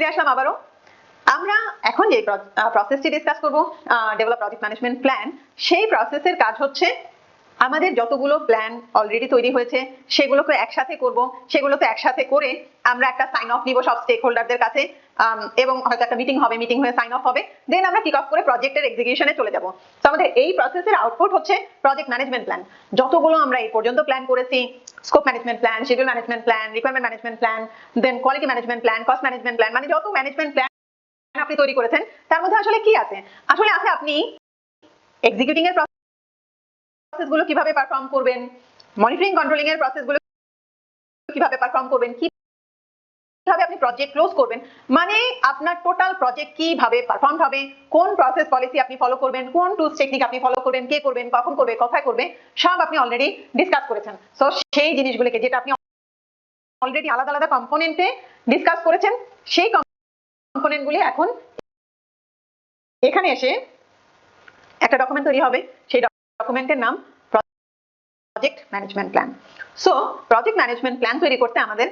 ফিরে আসলাম আবারও। আমরা এখন যে প্রসেসটি ডিসকাস করব ডেভেলপ প্রজেক্ট ম্যানেজমেন্ট প্ল্যান, সেই প্রসেসের কাজ হচ্ছে আমাদের যতগুলো প্ল্যান অলরেডি তৈরি হয়েছে সেগুলোকে একসাথে করব, সেগুলোকে একসাথে করে আমরা একটা সাইন অফ নিব সব স্টেক হোল্ডারদের কাছে, এবং হয়তো একটা মিটিং হবে, মিটিং হয়ে সাইন অফ হবে, দেন আমরা কিক অফ করে প্রজেক্টের এক্সিকিউশনে চলে যাব। তো আমাদের এই প্রসেসের আউটপুট হচ্ছে প্রজেক্ট ম্যানেজমেন্ট প্ল্যান। যতগুলো আমরা এই পর্যন্ত প্ল্যান করেছি, scope management plan, schedule management plan, requirement management plan, then quality management plan, cost management plan, মানে যত ম্যানেজমেন্ট প্ল্যান আপনি তৈরি করেছেন তার মধ্যে আসলে কি আছে? আসলে আছে আপনি এক্সিকিউটিং এর প্রসেসগুলো কিভাবে পারফর্ম করবেন, মনিটরিং কন্ট্রোলিং এর প্রসেসগুলো কিভাবে পারফর্ম করবেন, কিভাবে আপনি প্রজেক্ট ক্লোজ করবেন, মানে আপনার টোটাল প্রজেক্ট কিভাবে পারফর্ম হবে, কোন প্রসেস পলিসি আপনি ফলো করবেন, কোন টুলস টেকনিক আপনি ফলো করবেন, কে করবেন, কখন করবে, কোথায় করবে, সব আপনি অলরেডি ডিসকাস করেছেন। সো সেই জিনিসগুলোকে যেটা আপনি অলরেডি আলাদা আলাদা কম্পোনেন্টে ডিসকাস করেছেন, সেই কম্পোনেন্টগুলি এখন এখানে এসে একটা ডকুমেন্ট তৈরি হবে। সেই ডকুমেন্টের নাম project management plan. So project management plan তৈরি করতে আমাদের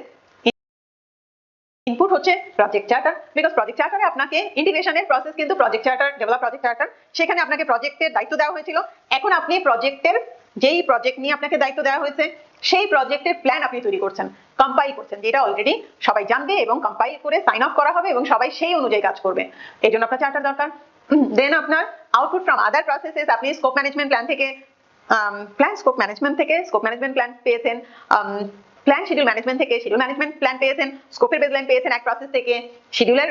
ইনপুট হচ্ছে প্রজেক্ট চার্টার, বিকজ প্রজেক্ট চার্টারে আপনাকে ইন্টিগ্রেশনের প্রসেস কিন্তু project charter, develop project charter, সেখানে আপনাকে প্রজেক্টের দায়িত্ব দেওয়া হয়েছিল। এখন আপনি প্রজেক্টের যেই প্রজেক্ট নিয়ে আপনাকে দায়িত্ব দেওয়া হয়েছে সেই প্রজেক্টের প্ল্যান আপনি তৈরি করছেন, কম্পাইল করছেন, যেটা অলরেডি সবাই জানবে এবং কম্পাইল করে সাইন অফ করা হবে এবং সবাই সেই অনুযায়ী কাজ করবে। এই জন্য আপনার চার্টার দরকার। দেন আপনার আউটপুট ফ্রম আদার প্রসেসেস, আপনি স্কোপ ম্যানেজমেন্ট প্ল্যান থেকে স্কোপ ম্যানেজমেন্ট প্ল্যান পেয়েছেন, প্ল্যান শিডিউল ম্যানেজমেন্ট থেকে শিডিউল ম্যানেজমেন্ট প্ল্যান পেয়েছেন, স্কোপের বেসলাইন পেয়েছেন এক প্রসেস থেকে, শিডিউলের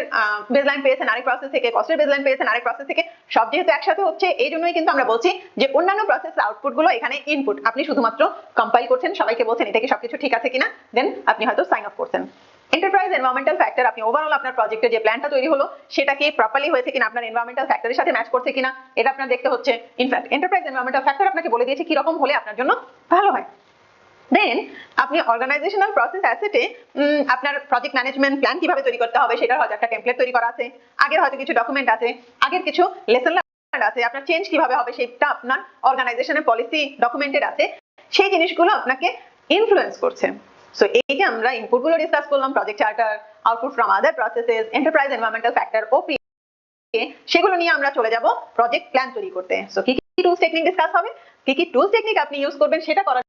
বেসলাইন পেয়েছেন আরেক প্রসেস থেকে, কস্টের বেসলাইন পেয়েছেন আরেক প্রসেস থেকে। সব যেহেতু একসাথে হচ্ছে, এই জন্যই কিন্তু আমরা বলছি যে অন্যান্য প্রসেস আউটপুট গুলো এখানে ইনপুট, আপনি শুধুমাত্র কম্পাইল করছেন, সবাইকে বলছেন এটা কি সবকিছু ঠিক আছে কিনা, দেন আপনি হয়তো সাইন অফ করছেন। এন্টারপ্রাইজ এনভায়রনমেন্টাল ফ্যাক্টর, আপনি ওভারঅল আপনার প্রজেক্টের যে প্ল্যানটা তৈরি হলো সেটা কি প্রপারলি হয়েছে কিনা, আপনার এনভায়রনমেন্টাল ফ্যাক্টরের সাথে ম্যাচ করছে কিনা, এটা আপনার দেখতে হচ্ছে। ইনফ্যাক্ট এন্টারপ্রাইজ এনভায়রনমেন্টাল ফ্যাক্টর আপনাকে বলে দিয়েছে কি রকম হলে আপনার জন্য ভালো হয়। দেন আপনি অর্গানাইজেশনাল প্রসেস অ্যাসেটে আপনার প্রজেক্ট ম্যানেজমেন্ট প্ল্যান কিভাবে তৈরি করতে হবে সেটার হয়তো একটা টেমপ্লেট তৈরি করা আছে, আগের হয়তো কিছু ডকুমেন্ট আছে, আগের কিছু লেসন লার্ন আছে, আপনার চেঞ্জ কিভাবে হবে সেটা আপনার অর্গানাইজেশনের পলিসি ডকুমেন্টেড আছে, সেই জিনিসগুলো আপনাকে ইনফ্লুয়েন্স করছে। সো এই যে আমরা ইনপুট গুলো ডিসকাস করলাম, project charter, output from other processes, enterprise environmental factor, OP, সেগুলো নিয়ে আমরা চলে যাব প্রজেক্ট প্ল্যান তৈরি করতে। সো কি কি টুলস টেকনিক ডিসকাস হবে, কি কি টুলস টেকনিক আপনি ইউজ করবেন সেটা করার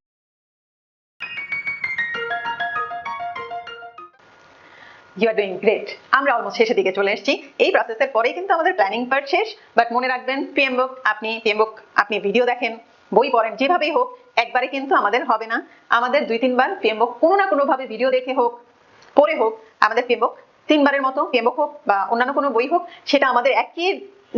You are doing great. আমরা অলমোস্ট শেষের দিকে চলে এসেছি। এই প্রসেসের পরেই কিন্তু আমাদের প্ল্যানিং পার্ট শেষ। বাট মনে রাখবেন পিএমবুক আপনি ভিডিও দেখেন, বই পড়েন, যেভাবেই হোক একবারে কিন্তু আমাদের হবে না। আমাদের 2-3 বার পিএমবুক কোনো না কোনো ভাবে ভিডিও দেখে হোক, পড়ে হোক, আমাদের পিএমবুক 3 বারের মতো পিএমবুক হোক বা অন্যান্য কোনো বই হোক, সেটা আমাদের একই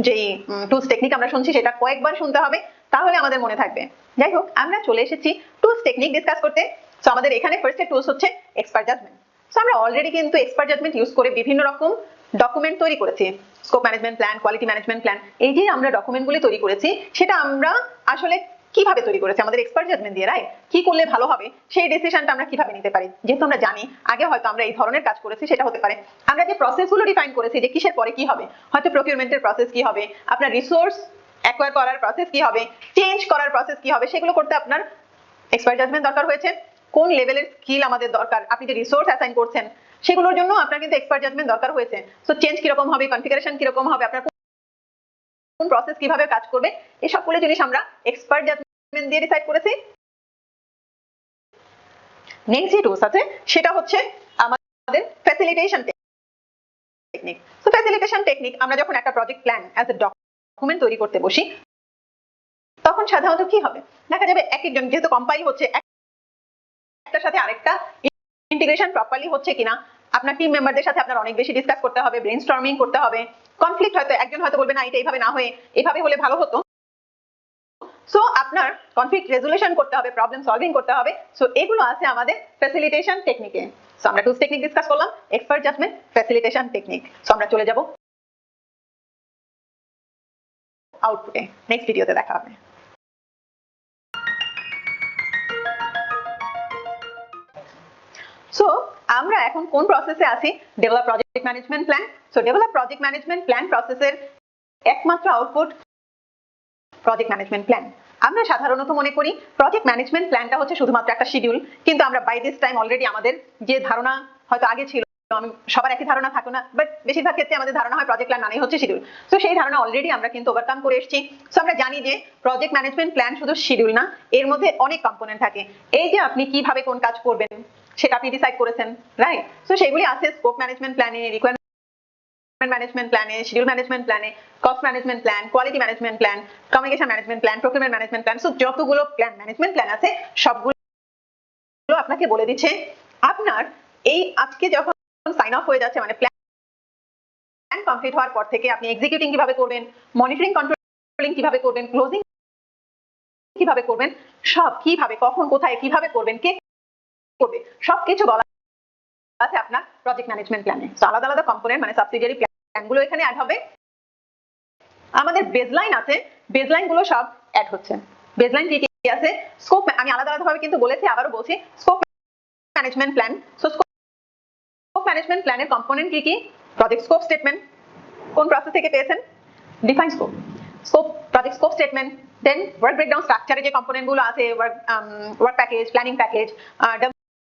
যেই টুলস টেকনিক আমরা শুনছি সেটা কয়েকবার শুনতে হবে, তাহলে আমাদের মনে থাকবে। যাই হোক, আমরা চলে এসেছি টুলস টেকনিক ডিসকাস করতে। সো আমাদের এখানে ফার্স্ট টুলস হচ্ছে এক্সপার্ট জাজমেন্ট। সো আমরা অলরেডি কিন্তু এক্সপার্ট জাজমেন্ট ইউজ করে বিভিন্ন রকম ডকুমেন্ট তৈরি করেছি, scope management plan, quality management plan. এই যে আমরা ডকুমেন্টগুলি তৈরি করেছি সেটা আমরা আসলে কিভাবে তৈরি করেছি, আমাদের এক্সপার্ট জাজমেন্ট দিয়ে, রাইট? কি করলে ভালো হবে সেই ডিসিশনটা আমরা কিভাবে নিতে পারি, যেহেতু আমরা জানি আগে হয়তো আমরা এই ধরনের কাজ করেছি, সেটা হতে পারে আমরা যে প্রসেসগুলো ডিফাইন করেছি যে কিসের পরে কি হবে, হয়তো প্রকিউরমেন্টের প্রসেস কি হবে, আপনার রিসোর্স অ্যাকোয়ার করার প্রসেস কি হবে, চেঞ্জ করার প্রসেস কি হবে, সেগুলো করতে আপনার এক্সপার্ট জাজমেন্ট দরকার হয়েছে। কোন লেভেলের স্কিল আমাদের দরকার, আপনি যে রিসোর্স অ্যাসাইন করছেন সেগুলোর জন্য আপনার কিন্তু এক্সপার্ট জাজমেন্ট দরকার হয়েছে। সো চেঞ্জ কিরকম হবে, কনফিগারেশন কিরকম হবে, আপনার কোন প্রসেস কিভাবে কাজ করবে, এই সবগুলো জিনিস আমরা এক্সপার্ট জাজমেন্ট দিয়ে ডিসাইড করেছি। নেক্সট যে টুলস আছে সেটা হচ্ছে আমাদের facilitation technique. So facilitation technique, আমরা যখন একটা project plan as a document তৈরি করতে বসি তখন সাধারণত কি হবে, দেখা যাবে এক একজন যেহেতু কম্পাইল হচ্ছে, একটার সাথে আরেকটা ইন্টিগ্রেশন প্রপারলি হচ্ছে কিনা, আপনার টিম মেম্বারদের সাথে আপনার অনেক বেশি ডিসকাস করতে হবে, ব্রেইনস্টর্মিং করতে হবে, কনফ্লিক্ট হয়তো একজন হয়তো বলবে না এটা এইভাবে না হয়ে এভাবে হলে ভালো হতো। সো আপনার কনফ্লিক্ট রেজুলেশন করতে হবে, প্রবলেম সলভিং করতে হবে। সো এগুলো আছে আমাদের ফ্যাসিলিটেশন টেকনিকে। সো আমরা টুলস টেকনিক ডিসকাস করলাম, expert judgement, facilitation technique. So আমরা চলে যাব আউটপুটে, নেক্সট ভিডিওতে দেখা হবে। সো আমরা এখন কোন প্রসেসে আছি, develop project management plan. So develop project management plan প্রসেসের একমাত্র আউটপুট প্রজেক্ট ম্যানেজমেন্ট প্ল্যান। আমরা সাধারণত মনে করি প্রজেক্ট ম্যানেজমেন্ট প্ল্যানটা হচ্ছে শুধুমাত্র একটা শিডিউল, কিন্তু আমরা বাই দিস টাইম অলরেডি আমাদের যে ধারণা হয়তো আগে ছিল সবার একই ধারণা থাকো না, বাট বেশিরভাগ ক্ষেত্রে আমাদের ধারণা হয় প্রজেক্ট প্ল্যান মানেই হচ্ছে শিডিউল। তো সেই ধারণা অলরেডি আমরা কিন্তু ওভারকাম করে এসেছি। সো আমরা জানি যে প্রজেক্ট ম্যানেজমেন্ট প্ল্যান শুধু শিডিউল না, এর মধ্যে অনেক কম্পোনেন্ট থাকে। এই যে আপনি কিভাবে কোন কাজ করবেন সেটা আপনি ডিসাইড করেছেন, রাইট? সো সেগুলি আছে স্কোপ ম্যানেজমেন্ট প্ল্যানে, রিকোয়ারমেন্ট ম্যানেজমেন্ট প্ল্যানে, শিডিউল ম্যানেজমেন্ট প্ল্যানে, cost management plan, quality management plan, communication management plan, procurement management plan. So যতগুলো প্ল্যান ম্যানেজমেন্ট প্ল্যান আছে সবগুলো আপনাকে বলে দিচ্ছে আপনার এই আজকে যখন সাইন অফ হয়ে যাচ্ছে, মানে প্ল্যান কমপ্লিট হওয়ার পর থেকে আপনি এক্সিকিউটিং কিভাবে করবেন, মনিটরিং কন্ট্রোলিং কিভাবে করবেন, ক্লোজিং কিভাবে করবেন, সব কিভাবে, কখন, কোথায়, কিভাবে করবেন, কে করবে, সবকিছু বলা আছে আপনার প্রজেক্ট ম্যানেজমেন্ট প্ল্যানে। তো আলাদা আলাদা কম্পোনেন্ট মানে সাবসিডিয়ারি প্ল্যানগুলো এখানে অ্যাড হবে। আমাদের বেসলাইন আছে, বেসলাইন গুলো সব অ্যাড হচ্ছে। বেসলাইন কি কি আছে? স্কোপ, আমি আলাদা আলাদা ভাবে কিন্তু বলেছি, আবারও বলছি, scope management plan. So scope management প্ল্যানের কম্পোনেন্ট কি কি? প্রজেক্ট স্কোপ স্টেটমেন্ট, কোন প্রসেস থেকে পেয়েছেন, define scope, scope project scope statement, then work breakdown স্ট্রাকচারে যে কম্পোনেন্ট গুলো আছে, work package, planning package,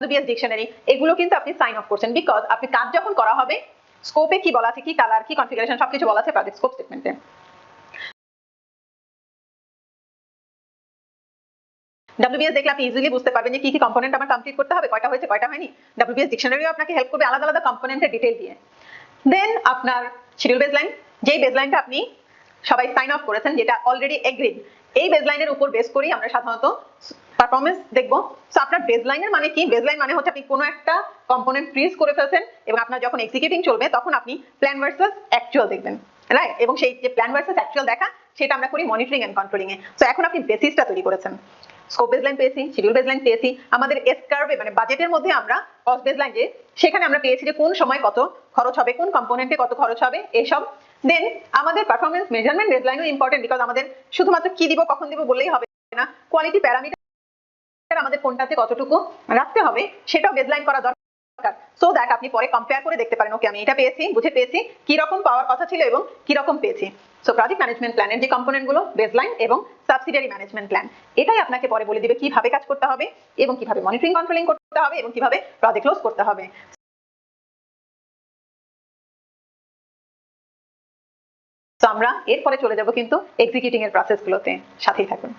WBS dictionary, এগুলো কিন্তু আপনি সাইন অফ করছেন। বিকজ আপনি কাজ যখন করা হবে, স্কোপে কি বলা আছে, কি কালার, কি কনফিগারেশন, সবকিছু বলা আছে প্রজেক্ট স্কোপ স্টেটমেন্টে। WBS দেখলে আপনি ইজিলি বুঝতে পারবেন যে কি কি কম্পোনেন্ট আমার কমপ্লিট করতে হবে, কয়টা হয়েছে কয়টা হয়নি। WBS ডিকশনারিও আপনাকে হেল্প করবে আলাদা আলাদা কম্পোনেন্টের ডিটেইল দিয়ে। দেন আপনার শিডিউল বেসলাইন, যেই বেসলাইনটা আপনি সবাই সাইন অফ করেছেন, যেটা অলরেডি এগ্রিড, এই বেসলাইনের উপর বেস করেই আমরা সাধারণত পারফরমেন্স দেখবো। সো আপনার বেসলাইনের মানে কি? বেসলাইন মানে হচ্ছে আপনি কোনো একটা কম্পোনেন্ট ফ্রিজ করে ফেলছেন এবং আপনার যখন এক্সিকিউটিং চলবে তখন আপনি প্ল্যান ভার্সেস অ্যাকচুয়াল দেখবেন, রাইট? এবং সেই যে প্ল্যান ভার্সেস অ্যাকচুয়াল দেখা, সেটা আমরা করি মনিটরিং এন্ড কন্ট্রোলিং এ। সো এখন আপনি বেসিসটা তৈরি করেছেন, স্কোপ বেসলাইন পেয়েছি, শিডিউল বেসলাইন পেয়েছি, আমাদের এস কার্ভে মানে বাজেটের মধ্যে আমরা কস্ট বেসলাইন, যে সেখানে আমরা পেয়েছি যে কোন সময় কত খরচ হবে, কোন কম্পোনেন্টে কত খরচ হবে, এসব। দেন আমাদের পারফরমেন্স মেজারমেন্ট বেসলাইনও ইম্পর্টেন্ট, বিকজ আমাদের শুধুমাত্র কি দিব কখন দিব বললেই হবে না, কোয়ালিটি প্যারামিটার আমাদের কোনটাতে কতটুকু রাখতে হবে সেটাও বেসলাইন করা দরকার। সো দ্যাট আপনি পরে কম্পেয়ার করে দেখতে পারেন, ওকে আমি এটা পেয়েছি, বুঝে পেয়েছি, কি রকম পাওয়ার কথা ছিল এবং কি রকম পেয়েছি। সো প্রজেক্ট ম্যানেজমেন্ট প্ল্যানের যে কম্পোনেন্ট গুলো, বেসলাইন এবং সাবসিডিয়ারি ম্যানেজমেন্ট প্ল্যান, এটাই আপনাকে পরে বলে দিবে কিভাবে কাজ করতে হবে এবং কিভাবে মনিটরিং কন্ট্রোলিং করতে হবে এবং কিভাবে প্রজেক্ট ক্লোজ করতে হবে। তো আমরা এরপরে চলে যাব কিন্তু এক্সিকিউটিং এর প্রসেসগুলোতে, সাথেই থাকুন।